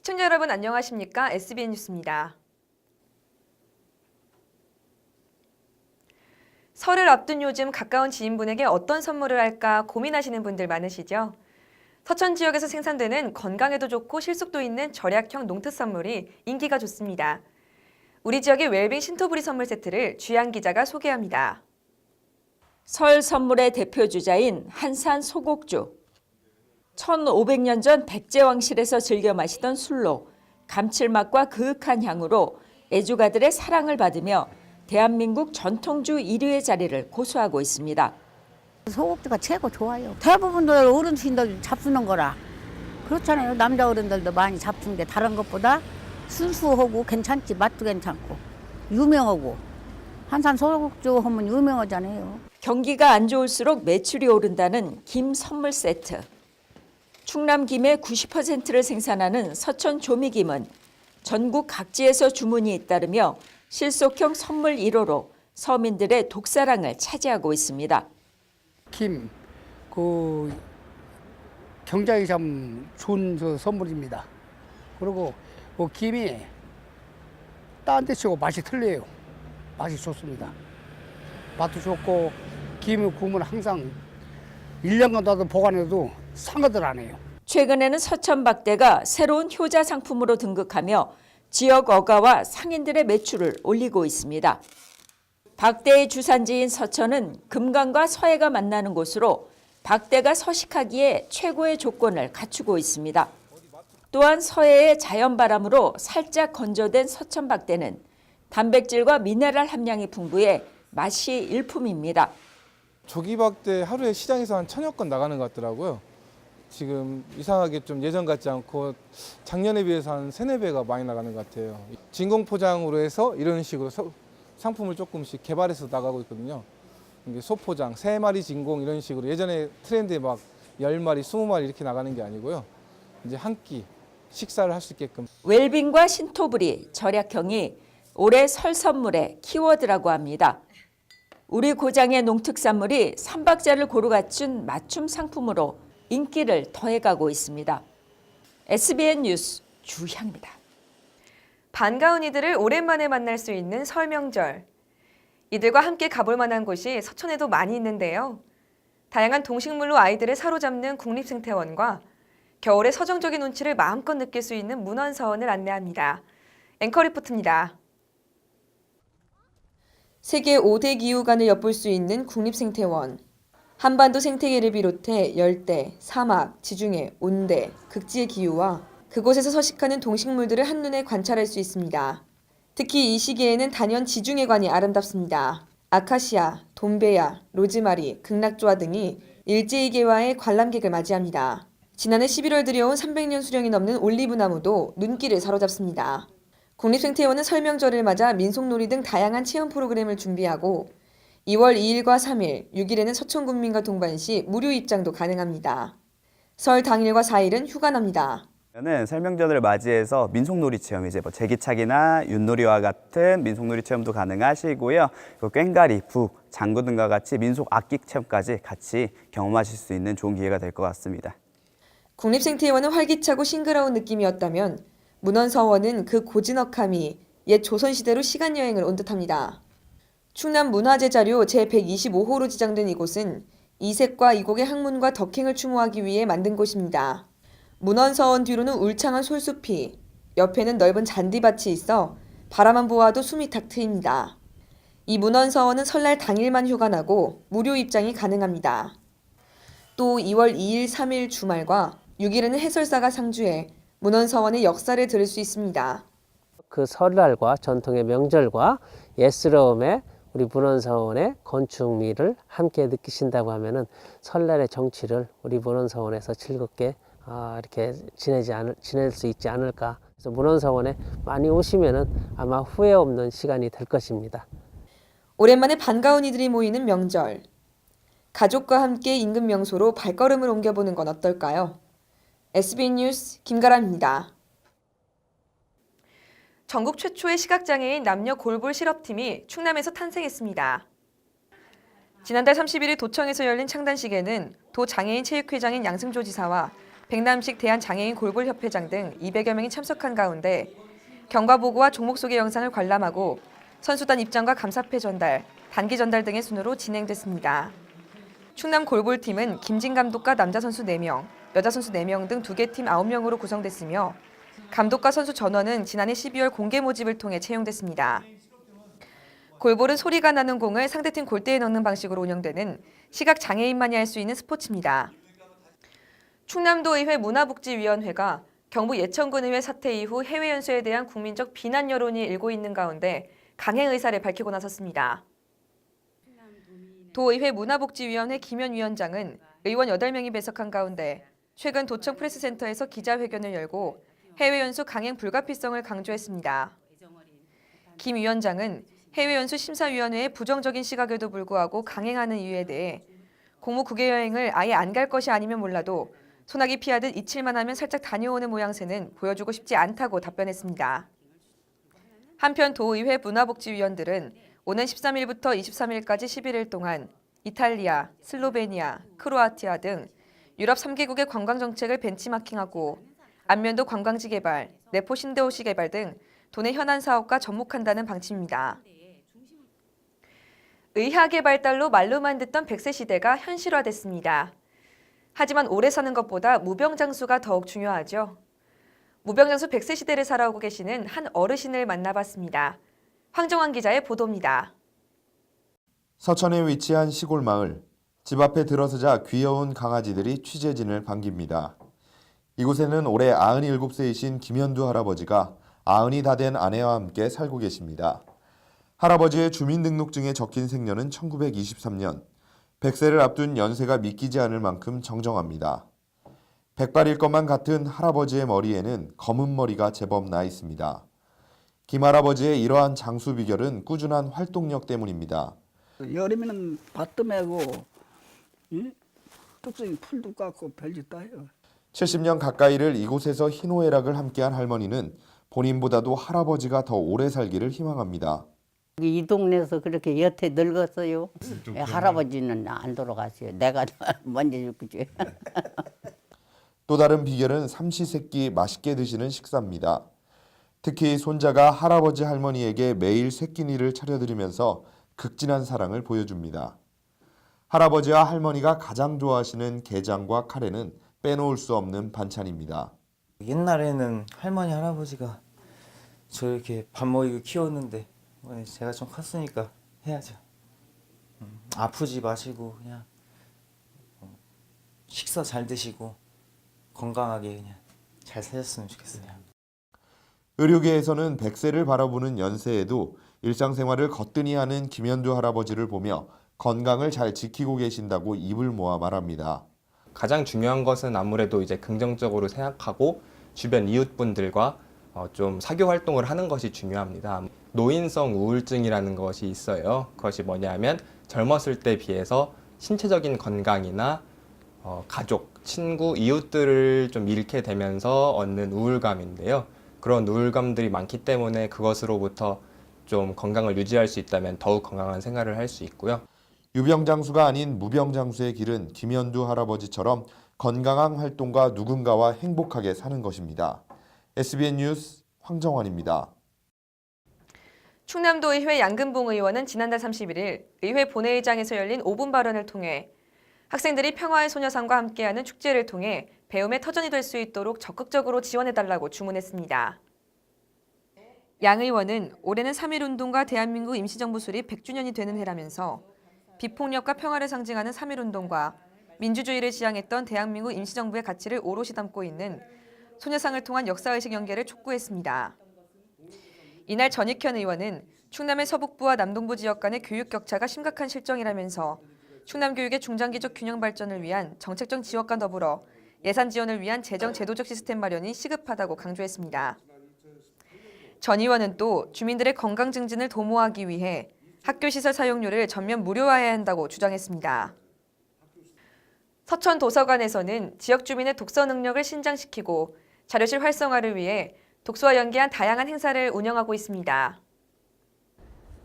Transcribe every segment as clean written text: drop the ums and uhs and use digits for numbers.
시청자 여러분 안녕하십니까? SBN 뉴스입니다. 설을 앞둔 요즘 가까운 지인분에게 어떤 선물을 할까 고민하시는 분들 많으시죠? 서천 지역에서 생산되는 건강에도 좋고 실속도 있는 절약형 농특 선물이 인기가 좋습니다. 우리 지역의 웰빙 신토부리 선물 세트를 주양 기자가 소개합니다. 설 선물의 대표 주자인 한산 소곡주. 1500년 전 백제왕실에서 즐겨 마시던 술로 감칠맛과 그윽한 향으로 애주가들의 사랑을 받으며 대한민국 전통주 1위의 자리를 고수하고 있습니다. 소곡주가 최고 좋아요. 대부분들 어른들이 잡수는 거라. 그렇잖아요. 남자 어른들도 많이 잡수는 게 다른 것보다 순수하고 괜찮지. 맛도 괜찮고 유명하고. 한산 소곡주 하면 유명하잖아요. 경기가 안 좋을수록 매출이 오른다는 김 선물 세트. 충남 김의 90%를 생산하는 서천 조미김은 전국 각지에서 주문이 잇따르며 실속형 선물 1호로 서민들의 독사랑을 차지하고 있습니다. 김, 경장이 참 좋은 선물입니다. 그리고 그 김이 딴 데 치고 맛이 틀려요. 맛이 좋습니다. 맛도 좋고 김을 구우면 항상 1년간 더 보관해도 상하들 안 해요. 최근에는 서천박대가 새로운 효자 상품으로 등극하며 지역 어가와 상인들의 매출을 올리고 있습니다. 박대의 주산지인 서천은 금강과 서해가 만나는 곳으로 박대가 서식하기에 최고의 조건을 갖추고 있습니다. 또한 서해의 자연바람으로 살짝 건조된 서천박대는 단백질과 미네랄 함량이 풍부해 맛이 일품입니다. 조기박대 하루에 시장에서 한 1000여 건 나가는 것 같더라고요. 지금 이상하게 좀 예전 같지 않고 작년에 비해서 한 3, 4배가 많이 나가는 것 같아요. 진공 포장으로 해서 이런 식으로 상품을 조금씩 개발해서 나가고 있거든요. 이게 소포장, 3마리 진공 이런 식으로 예전에 트렌드에 막 10마리, 20마리 이렇게 나가는 게 아니고요. 이제 한 끼 식사를 할 수 있게끔. 웰빙과 신토부리, 절약형이 올해 설 선물의 키워드라고 합니다. 우리 고장의 농특산물이 3박자를 고루 갖춘 맞춤 상품으로 인기를 더해가고 있습니다. SBN 뉴스 주향입니다. 반가운 이들을 오랜만에 만날 수 있는 설 명절. 이들과 함께 가볼 만한 곳이 서천에도 많이 있는데요. 다양한 동식물로 아이들을 사로잡는 국립생태원과 겨울의 서정적인 운치를 마음껏 느낄 수 있는 문헌서원을 안내합니다. 앵커 리포트입니다. 세계 5대 기후관을 엿볼 수 있는 국립생태원. 한반도 생태계를 비롯해 열대, 사막, 지중해, 온대, 극지의 기후와 그곳에서 서식하는 동식물들을 한눈에 관찰할 수 있습니다. 특히 이 시기에는 단연 지중해관이 아름답습니다. 아카시아, 돈베야, 로즈마리, 극락조화 등이 일제히 개화해 관람객을 맞이합니다. 지난해 11월 들여온 300년 수령이 넘는 올리브나무도 눈길을 사로잡습니다. 국립생태원은 설 명절을 맞아 민속놀이 등 다양한 체험 프로그램을 준비하고 2월 2일과 3일, 6일에는 서천군민과 동반시 무료 입장도 가능합니다. 설 당일과 4일은 휴관합니다. 설명절을 맞이해서 민속놀이 체험, 이제 제기차기나 윷놀이와 같은 민속놀이 체험도 가능하시고요. 꽹과리, 북, 장구 등과 같이 민속 악기 체험까지 같이 경험하실 수 있는 좋은 기회가 될 것 같습니다. 국립생태원은 활기차고 싱그러운 느낌이었다면 문헌서원은 그 고즈넉함이 옛 조선시대로 시간여행을 온 듯합니다. 충남 문화재 자료 제125호로 지정된 이곳은 이색과 이곡의 학문과 덕행을 추모하기 위해 만든 곳입니다. 문헌서원 뒤로는 울창한 솔숲이, 옆에는 넓은 잔디밭이 있어 바라만 보아도 숨이 탁 트입니다. 이 문헌서원은 설날 당일만 휴관하고 무료 입장이 가능합니다. 또 2월 2일, 3일 주말과 6일에는 해설사가 상주해 문헌서원의 역사를 들을 수 있습니다. 그 설날과 전통의 명절과 예스러움의 우리 문헌서원의 건축미를 함께 느끼신다고 하면은 설날의 정취를 우리 문헌서원에서 즐겁게 이렇게 지낼 수 있지 않을까. 그래서 문헌서원에 많이 오시면은 아마 후회 없는 시간이 될 것입니다. 오랜만에 반가운 이들이 모이는 명절. 가족과 함께 인근 명소로 발걸음을 옮겨보는 건 어떨까요? SBN 뉴스 김가람입니다. 전국 최초의 시각장애인 남녀 골볼 실업팀이 충남에서 탄생했습니다. 지난달 31일 도청에서 열린 창단식에는 도 장애인 체육회장인 양승조 지사와 백남식 대한장애인 골볼협회장 등 200여 명이 참석한 가운데 경과보고와 종목 소개 영상을 관람하고 선수단 입장과 감사패 전달, 단기 전달 등의 순으로 진행됐습니다. 충남 골볼팀은 김진 감독과 남자 선수 4명, 여자 선수 4명 등 2개 팀 9명으로 구성됐으며 감독과 선수 전원은 지난해 12월 공개 모집을 통해 채용됐습니다. 골볼은 소리가 나는 공을 상대팀 골대에 넣는 방식으로 운영되는 시각장애인만이 할 수 있는 스포츠입니다. 충남도의회 문화복지위원회가 경북 예천군의회 사태 이후 해외 연수에 대한 국민적 비난 여론이 일고 있는 가운데 강행 의사를 밝히고 나섰습니다. 도의회 문화복지위원회 김현 위원장은 의원 8명이 배석한 가운데 최근 도청 프레스센터에서 기자회견을 열고 해외 연수 강행 불가피성을 강조했습니다. 김 위원장은 해외 연수 심사위원회의 부정적인 시각에도 불구하고 강행하는 이유에 대해 공무 국외 여행을 아예 안 갈 것이 아니면 몰라도 소나기 피하듯 이틀만 하면 살짝 다녀오는 모양새는 보여주고 싶지 않다고 답변했습니다. 한편 도의회 문화복지위원들은 오는 13일부터 23일까지 11일 동안 이탈리아, 슬로베니아, 크로아티아 등 유럽 3개국의 관광정책을 벤치마킹하고 안면도 관광지 개발, 내포 신도시 개발 등 도내 현안 사업과 접목한다는 방침입니다. 의학의 발달로 말로만 듣던 100세 시대가 현실화됐습니다. 하지만 오래 사는 것보다 무병장수가 더욱 중요하죠. 무병장수 100세 시대를 살아오고 계시는 한 어르신을 만나봤습니다. 황정환 기자의 보도입니다. 서천에 위치한 시골 마을. 집 앞에 들어서자 귀여운 강아지들이 취재진을 반깁니다. 이곳에는 올해 97세이신 김현두 할아버지가 90이 다 된 아내와 함께 살고 계십니다. 할아버지의 주민등록증에 적힌 생년은 1923년. 100세를 앞둔 연세가 믿기지 않을 만큼 정정합니다. 백발일 것만 같은 할아버지의 머리에는 검은 머리가 제법 나 있습니다. 김 할아버지의 이러한 장수 비결은 꾸준한 활동력 때문입니다. 여름에는 밭도 메고 뚝뚝이 풀도 깎고 별짓 다 해요. 70년 가까이를 이곳에서 희노애락을 함께한 할머니는 본인보다도 할아버지가 더 오래 살기를 희망합니다. 이 동네에서 그렇게 여태 늙었어요. 할아버지는 안 돌아가세요. 내가 먼저 죽지. 또 다른 비결은 삼시세끼 맛있게 드시는 식사입니다. 특히 손자가 할아버지 할머니에게 매일 새끼니를 차려드리면서 극진한 사랑을 보여줍니다. 할아버지와 할머니가 가장 좋아하시는 게장과 카레는 빼놓을 수 없는 반찬입니다. 옛날에는 할머니 할아버지가 저 이렇게 밥 먹이고 키웠는데 제가 좀 컸으니까 해야죠. 아프지 마시고 그냥 식사 잘 드시고 건강하게 그냥 잘 사셨으면 좋겠어요. 의료계에서는 100세를 바라보는 연세에도 일상생활을 거뜬히 하는 김현두 할아버지를 보며 건강을 잘 지키고 계신다고 입을 모아 말합니다. 가장 중요한 것은 아무래도 이제 긍정적으로 생각하고 주변 이웃분들과 좀 사교 활동을 하는 것이 중요합니다. 노인성 우울증이라는 것이 있어요. 그것이 뭐냐면 젊었을 때 비해서 신체적인 건강이나 가족, 친구, 이웃들을 좀 잃게 되면서 얻는 우울감인데요. 그런 우울감들이 많기 때문에 그것으로부터 좀 건강을 유지할 수 있다면 더욱 건강한 생활을 할 수 있고요. 유병장수가 아닌 무병장수의 길은 김현두 할아버지처럼 건강한 활동과 누군가와 행복하게 사는 것입니다. SBN 뉴스 황정환입니다. 충남도의회 양근봉 의원은 지난달 31일 의회 본회의장에서 열린 5분 발언을 통해 학생들이 평화의 소녀상과 함께하는 축제를 통해 배움의 터전이 될 수 있도록 적극적으로 지원해달라고 주문했습니다. 양 의원은 올해는 3.1운동과 대한민국 임시정부 수립 100주년이 되는 해라면서 비폭력과 평화를 상징하는 3.1운동과 민주주의를 지향했던 대한민국 임시정부의 가치를 오롯이 담고 있는 소녀상을 통한 역사의식 연계를 촉구했습니다. 이날 전익현 의원은 충남의 서북부와 남동부 지역 간의 교육 격차가 심각한 실정이라면서 충남 교육의 중장기적 균형 발전을 위한 정책적 지원과 더불어 예산 지원을 위한 재정 제도적 시스템 마련이 시급하다고 강조했습니다. 전 의원은 또 주민들의 건강 증진을 도모하기 위해 학교시설 사용료를 전면 무료화해야 한다고 주장했습니다. 서천 도서관에서는 지역 주민의 독서 능력을 신장시키고 자료실 활성화를 위해 독서와 연계한 다양한 행사를 운영하고 있습니다.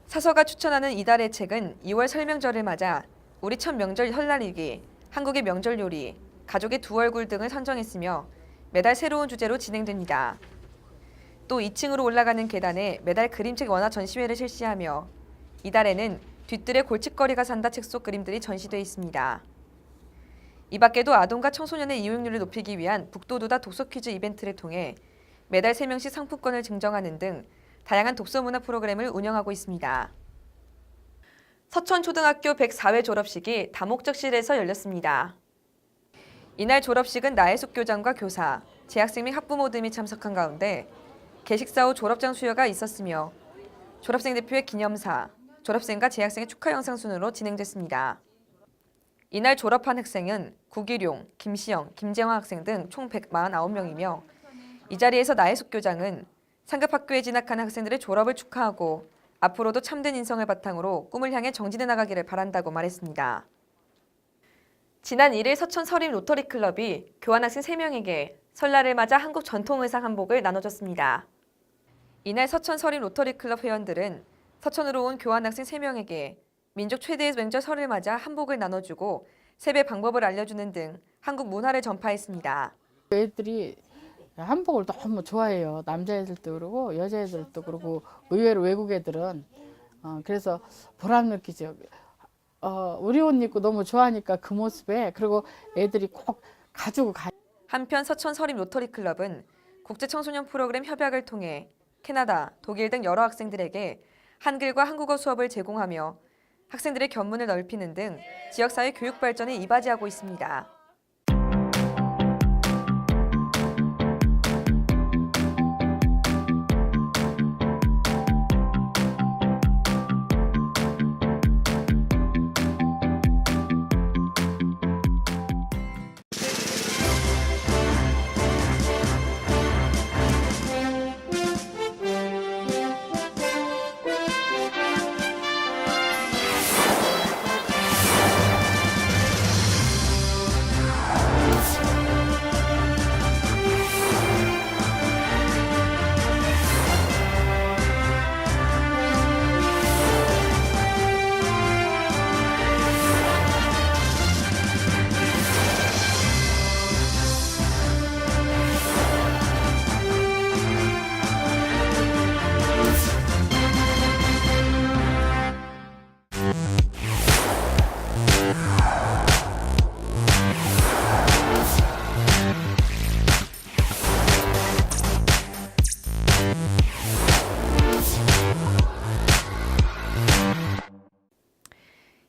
사서가 추천하는 이달의 책은 2월 설명절을 맞아 우리 첫 명절 설날일기, 한국의 명절 요리, 가족의 두 얼굴 등을 선정했으며 매달 새로운 주제로 진행됩니다. 또 2층으로 올라가는 계단에 매달 그림책 원화 전시회를 실시하며 이달에는 뒤뜰에 골칫거리가 산다 책 속 그림들이 전시돼 있습니다. 이 밖에도 아동과 청소년의 이용률을 높이기 위한 북도도다 독서 퀴즈 이벤트를 통해 매달 3명씩 상품권을 증정하는 등 다양한 독서 문화 프로그램을 운영하고 있습니다. 서천초등학교 104회 졸업식이 다목적실에서 열렸습니다. 이날 졸업식은 나혜숙 교장과 교사, 재학생 및 학부모 등이 참석한 가운데 개식사 후 졸업장 수여가 있었으며 졸업생 대표의 기념사, 졸업생과 재학생의 축하 영상 순으로 진행됐습니다. 이날 졸업한 학생은 구기룡, 김시영, 김재화 학생 등 총 149명이며 이 자리에서 나혜숙 교장은 상급 학교에 진학한 학생들의 졸업을 축하하고 앞으로도 참된 인성을 바탕으로 꿈을 향해 정진해 나가기를 바란다고 말했습니다. 지난 1일 서천 서림 로터리 클럽이 교환학생 3명에게 설날을 맞아 한국 전통 의상 한복을 나눠줬습니다. 이날 서천 서림 로터리 클럽 회원들은 서천으로 온 교환학생 3명에게 민족 최대의 명절 설을 맞아 한복을 나눠주고 세배 방법을 알려주는 등 한국 문화를 전파했습니다. 애들이 한복을 너무 좋아해요. 남자애들도 그러고 여자애들도 그러고 의외로 외국 애들은 그래서 보람 느끼죠. 우리 옷 입고 너무 좋아하니까 그 모습에 그리고 애들이 꼭 가지고 가요. 한편 서천 서림 로터리 클럽은 국제 청소년 프로그램 협약을 통해 캐나다, 독일 등 여러 학생들에게 한글과 한국어 수업을 제공하며 학생들의 견문을 넓히는 등 지역사회 교육 발전에 이바지하고 있습니다.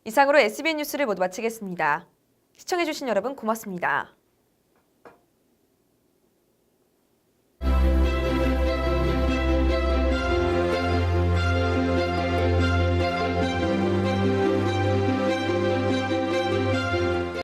이상으로 SBN 뉴스를 모두 마치겠습니다. 시청해주신 여러분 고맙습니다.